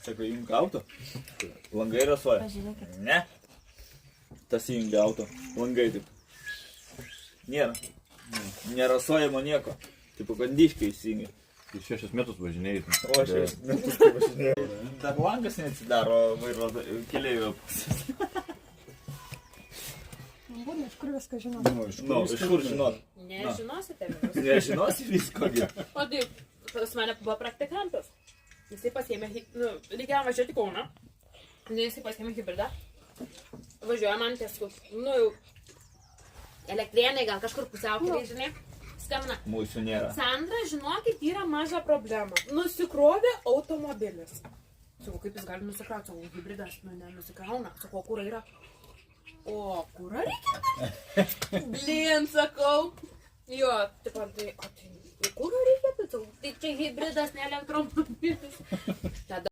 Sako, įjungia auto. Langai rasuoja. Pažiūrėkit. Ne. Tas įjungia auto. Langai taip. Nėra. Nerasuojama nieko. Tipo, kandiškai įsijungia. 6 metus važinėjai. O 6 metus tai važinėjau. Dar langas neatsidaro keleivio pusės. Būna, iš kur viską žinot. Iš kur žinot? Nežinosite. Nežinosi viskogi. O taip, pas mane buvo praktikantas. Jisai pasiėmė, reikėjo važiuoti Kauną. Jisai pasiėmė hybridą. Važiuoja man tiesiog, jau elektrienai, gal kažkur pusiau keliai, žinai. Skambina. Mūsų nėra. Sandra, žinokit, yra maža problema. Nusikrovė automobilis. Sakau, kaip jis gali nusikrauti? Sakau, hybridas, nenusikrauna. Sakau, kura yra? O, kura reikia? Blin, sakau. Jo, tipo, tai kura reikia? Tai čia hybridas, ne elektromobilis. Tada